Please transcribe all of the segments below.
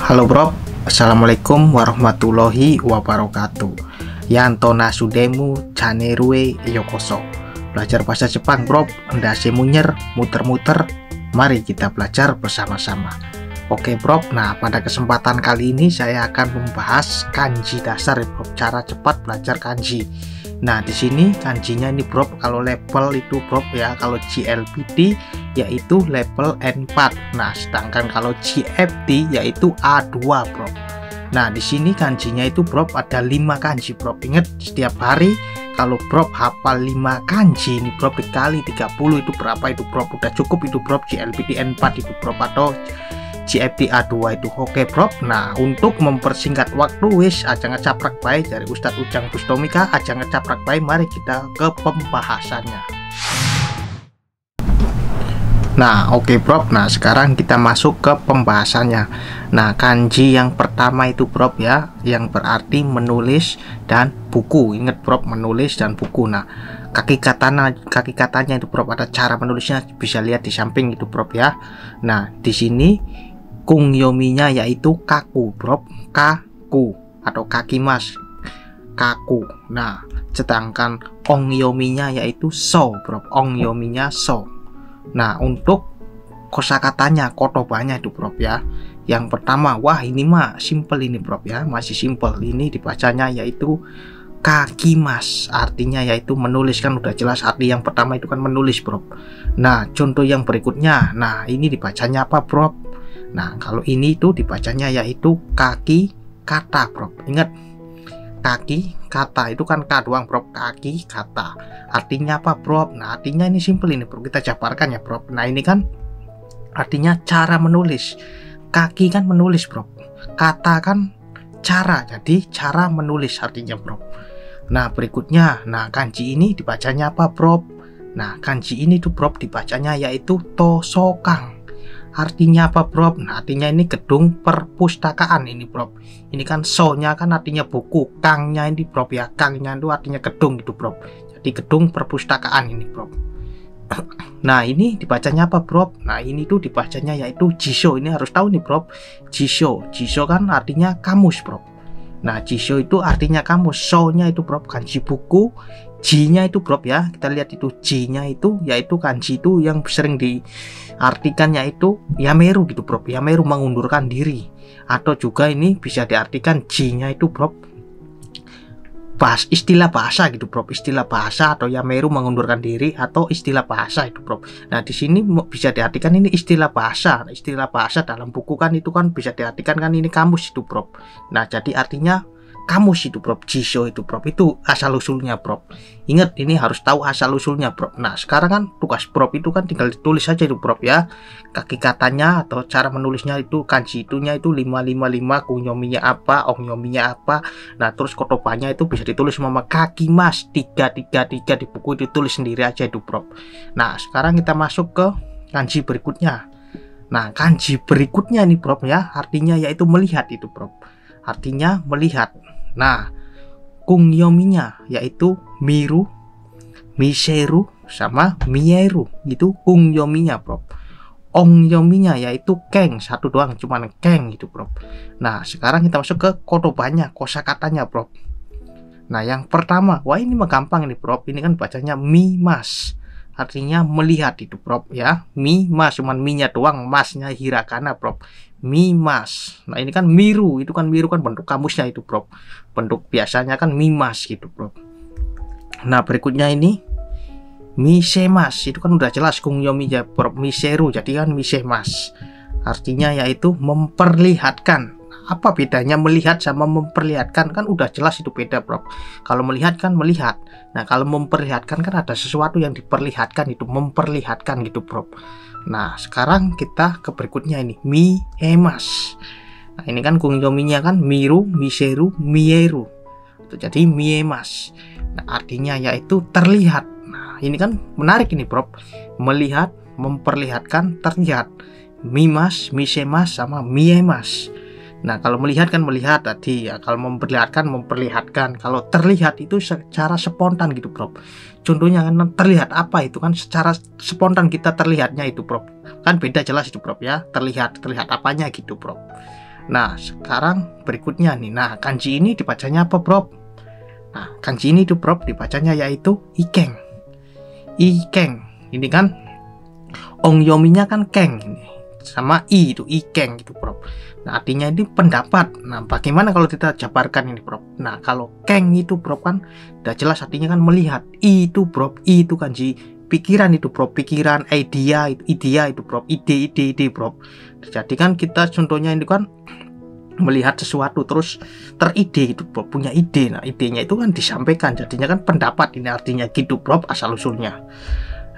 Halo bro, assalamualaikum warahmatullahi wabarakatuh. Yanto nasudemu chanerue yokoso. Belajar bahasa Jepang bro, ndase munyer, muter-muter. Mari kita belajar bersama-sama. Oke bro, nah pada kesempatan kali ini saya akan membahas kanji dasar bro, cara cepat belajar kanji. Nah di sini kanjinya ini bro, kalau level itu bro ya, kalau GLPD yaitu level N4. Nah sedangkan kalau GFT yaitu A2 bro. Nah di sini kanjinya itu bro ada 5 kanji bro. Ingat setiap hari kalau bro hafal 5 kanji ini bro dikali 30 itu berapa itu bro, udah cukup itu bro GLPD N4 itu bro atau GFT A2 itu. Oke bro, nah untuk mempersingkat waktu wis aja ngecaprak baik dari Ustadz Ujang Bustomika, aja ngecaprak baik, mari kita ke pembahasannya. Nah oke bro, nah sekarang kita masuk ke pembahasannya. Nah kanji yang pertama itu bro ya, yang berarti menulis dan buku. Ingat bro, menulis dan buku. Nah kaki katanya itu bro, ada cara menulisnya bisa lihat di samping itu bro ya. Nah di sini kungyominya yaitu kaku bro, kaku atau kaki mas, kaku. Nah sedangkan ongyominya yaitu so bro, ongyominya so. Nah untuk kosakatanya, kotobanya itu bro ya, yang pertama, wah ini mah simple ini bro ya, masih simple. Ini dibacanya yaitu kaki mas, artinya yaitu menulis, kan udah jelas arti yang pertama itu kan menulis bro. Nah contoh yang berikutnya, nah ini dibacanya apa bro? Nah kalau ini itu dibacanya yaitu kaki kata bro. Ingat kaki kata itu kan K doang bro, kaki kata artinya apa bro? Nah artinya ini simple ini bro, kita jabarkan ya bro. Nah ini kan artinya cara menulis, kaki kan menulis bro, kata kan cara, jadi cara menulis artinya bro. Nah berikutnya, nah kanji ini dibacanya apa bro? Nah kanji ini tuh bro dibacanya yaitu tosokang. Artinya apa bro? Nah artinya ini gedung perpustakaan ini bro. Ini kan so-nya kan artinya buku, kangnya ini bro ya, kangnya itu artinya gedung gitu bro. Jadi gedung perpustakaan ini bro. Nah ini dibacanya apa bro? Nah ini tuh dibacanya yaitu jisho. Ini harus tahu nih bro, jisho. Jisho kan artinya kamus bro. Nah jisho itu artinya kamus, so-nya itu bro kanji buku, J-nya itu bro ya, kita lihat itu J-nya itu yaitu kanji itu yang sering diartikan yaitu yameru gitu bro, yameru mengundurkan diri, atau juga ini bisa diartikan J-nya itu bro istilah bahasa gitu bro, istilah bahasa atau yameru mengundurkan diri atau istilah bahasa itu bro. Nah di sini bisa diartikan ini istilah bahasa. Istilah bahasa dalam buku kan itu kan bisa diartikan kan ini kamus itu bro. Nah jadi artinya kamus itu bro, jisho itu bro, itu asal usulnya bro. Ingat ini harus tahu asal usulnya bro. Nah sekarang kan tugas bro itu kan tinggal ditulis saja itu bro ya, kaki katanya atau cara menulisnya itu kanji itunya itu 555, kunyominya apa, ongyominya apa. Nah terus kotobanya itu bisa ditulis sama kaki mas 333 di buku, ditulis sendiri aja itu bro. Nah sekarang kita masuk ke kanji berikutnya. Nah kanji berikutnya nih bro ya, artinya yaitu melihat itu bro, artinya melihat. Nah kungyominya yaitu miru, miseru sama mieru, itu kungyominya bro. Ongyominya yaitu keng, satu doang cuman keng gitu bro. Nah sekarang kita masuk ke kotobanya, kosakatanya bro. Nah yang pertama, wah ini mah gampang ini bro, ini kan bacanya mimas, artinya melihat itu bro ya. Mimas cuman minya doang, masnya hiragana bro, mimas. Nah ini kan miru, itu kan miru kan bentuk kamusnya itu bro, bentuk biasanya kan mimas gitu bro. Nah berikutnya ini misemas, itu kan udah jelas kungyomi ya bro, miseru jadi kan misemas, artinya yaitu memperlihatkan. Apa bedanya melihat sama memperlihatkan? Kan udah jelas itu beda bro. Kalau melihat kan melihat, nah kalau memperlihatkan kan ada sesuatu yang diperlihatkan, itu memperlihatkan gitu bro. Nah sekarang kita ke berikutnya ini miemas. Nah ini kan kungyominya kan miru, miseru, mieru, jadi miemas. Nah artinya yaitu terlihat. Nah ini kan menarik ini bro, melihat, memperlihatkan, terlihat. Mimas, misemas sama miemas. Nah kalau melihat kan melihat tadi ya, kalau memperlihatkan memperlihatkan, kalau terlihat itu secara spontan gitu bro. Contohnya kan terlihat apa, itu kan secara spontan kita terlihatnya itu bro, kan beda jelas itu bro ya, terlihat apanya gitu bro. Nah, sekarang berikutnya nih. Nah, kanji ini dibacanya apa, Bro? Nah, kanji ini tuh, Bro, dibacanya yaitu ikeng. Ikeng. Ini kan ongyominya kan keng ini. Sama i itu ikeng gitu, Bro. Nah, artinya ini pendapat. Nah, bagaimana kalau kita jabarkan ini, Bro? Nah, kalau keng itu, Bro, kan udah jelas artinya kan melihat. I itu, Bro, i itu kanji pikiran itu, Bro, pikiran, idea itu, Bro, ide, Bro. Jadi kan kita contohnya ini kan melihat sesuatu terus teride gitu, Bro, punya ide. Nah, idenya itu kan disampaikan, jadinya kan pendapat, ini artinya gitu, Bro, asal usulnya.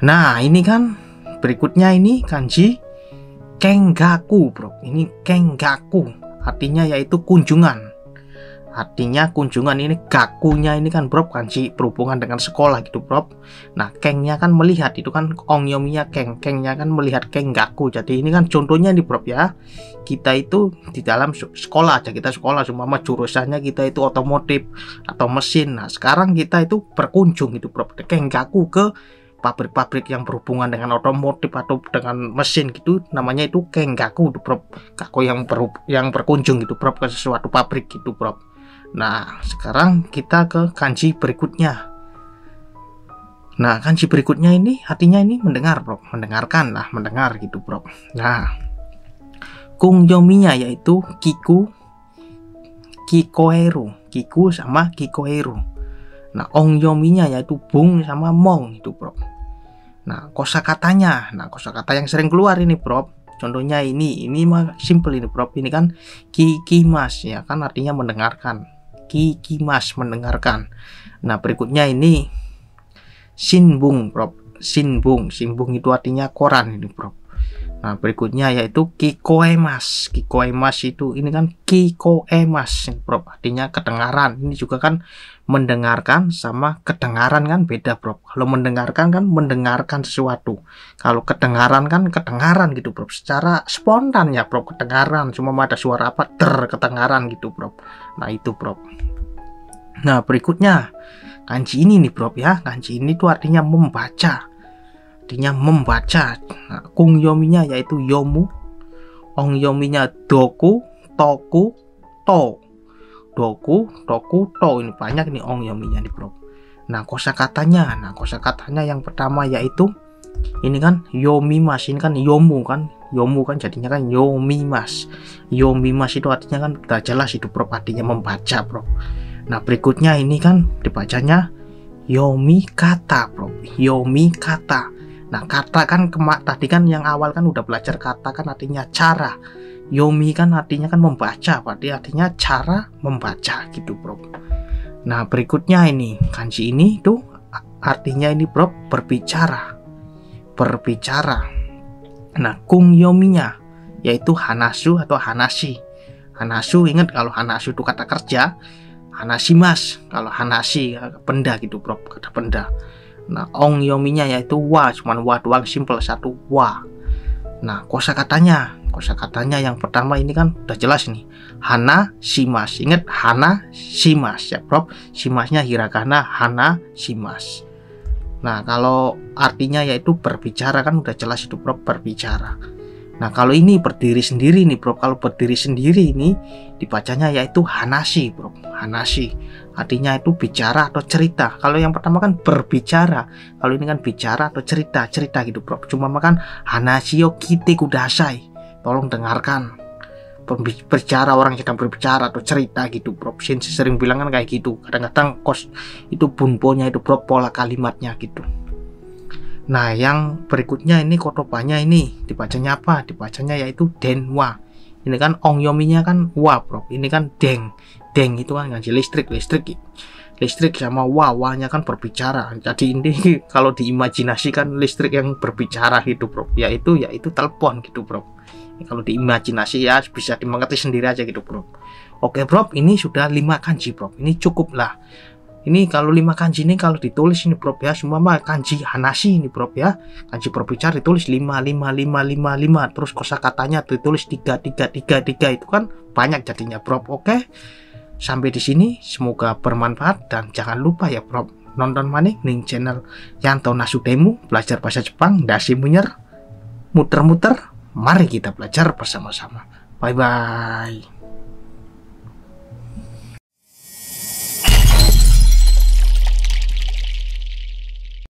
Nah, ini kan berikutnya ini kanji kenggaku, Bro. Ini kenggaku artinya yaitu kunjungan. Artinya kunjungan, ini gakunya ini kan, Bro, kanji berhubungan dengan sekolah gitu, Bro. Nah, kengnya kan melihat, itu kan ongyominya kengnya kan melihat kenggaku. Jadi ini kan contohnya nih, Bro, ya. Kita itu di dalam sekolah aja, kita sekolah cuma jurusannya kita itu otomotif atau mesin. Nah, sekarang kita itu berkunjung gitu, Bro, kenggaku ke pabrik-pabrik yang berhubungan dengan otomotif atau dengan mesin gitu, namanya itu kenggaku, Bro. Gaku yang berkunjung gitu, Bro, ke sesuatu pabrik gitu, Bro. Nah, sekarang kita ke kanji berikutnya. Nah, kanji berikutnya ini artinya ini mendengar, Bro. Mendengarkan lah, mendengar gitu, Bro. Nah, kungyominya yaitu kiku, kikoeru. Kiku sama kikoeru. Nah, ongyominya yaitu bung sama mong itu, Bro. Nah, kosakatanya. Nah, kosakata yang sering keluar ini, Bro. Contohnya ini mah simple ini, Bro. Ini kan kikimas ya kan artinya mendengarkan. Kikimas mendengarkan. Nah, berikutnya ini shinbung, Bro. Shinbung itu artinya koran ini, Bro. Nah, berikutnya yaitu kikoemas. Kikoemas itu ini kan kikoemas, Bro, artinya kedengaran. Ini juga kan mendengarkan sama kedengaran kan beda, Bro. Kalau mendengarkan kan mendengarkan sesuatu. Kalau kedengaran kan kedengaran gitu, Bro. Secara spontan ya, Bro, kedengaran. Cuma ada suara apa kedengaran gitu, Bro. Nah, itu, Bro. Nah, berikutnya kanji ini nih, Bro, ya. Kanji ini tuh artinya membaca. Artinya membaca. Nah, kungyominya yaitu yomu, ongyominya doku, toku, to. Doku, toku, to. Ini banyak nih ongyominya nih, Bro. Nah, kosakatanya. Nah, kosakatanya yang pertama yaitu ini kan yomimas. Ini kan yomu kan. Yomu kan jadinya kan yomimas. Yomimas itu artinya kan udah jelas itu, Bro, artinya membaca, Bro. Nah, berikutnya ini kan dibacanya yomi kata, Bro. Yomi kata. Nah, kata kan tadi kan yang awal kan udah belajar kata kan artinya cara. Yomi kan artinya kan membaca, berarti artinya cara membaca gitu, Bro. Nah, berikutnya ini kanji ini tuh artinya ini, Bro, berbicara. Berbicara. Nah, kungyominya yaitu hanasu atau hanashi. Hanasu, ingat kalau hanasu itu kata kerja, hanashimas kalau hanashi benda gitu, Bro, kata benda. Nah, ongyominya yaitu wa, cuman wa doang, simple, satu wa. Nah, kosakatanya yang pertama ini kan udah jelas nih, hana shimas. Ingat hana shimas ya, Bro. Shimasnya hiragana, hana shimas. Nah, kalau artinya yaitu berbicara kan udah jelas itu, Bro, berbicara. Nah, kalau ini berdiri sendiri nih, Bro. Kalau berdiri sendiri ini dibacanya yaitu hanashi, Bro. Hanashi artinya itu bicara atau cerita. Kalau yang pertama kan berbicara, kalau ini kan bicara atau cerita gitu, Bro. Cuma makan hanashi yo kite kudasai. Tolong dengarkan. Berbicara, orang sedang berbicara atau cerita gitu, Bro. Sensei sering bilang kan kayak gitu. Kadang-kadang itu bunponya itu, Bro, pola kalimatnya gitu. Nah, yang berikutnya ini kotobannya ini dibacanya apa? Dibacanya yaitu denwa. Ini kan ongyominya kan wa, Bro. Ini kan deng. Deng itu kan ngaji listrik sama wa-nya kan berbicara. Jadi ini kalau diimajinasikan listrik yang berbicara gitu, Bro. Yaitu telepon gitu, Bro. Kalau diimajinasi ya bisa dimengerti sendiri aja gitu, Bro. Oke, Bro, ini sudah 5 kanji, Bro. Ini cukup lah. Ini kalau 5 kanji ini kalau ditulis ini, Bro, ya, semua mah kanji hanashi ini, Bro, ya. Kanji berbicara ditulis 5. Terus kosakatanya ditulis 3 itu kan banyak jadinya, Bro. Oke. Sampai di sini semoga bermanfaat dan jangan lupa ya, Bro, nonton maning ning channel Yanto Nasudemu belajar bahasa Jepang Dashi Munyer. Muter-muter, mari kita belajar bersama-sama. Bye bye.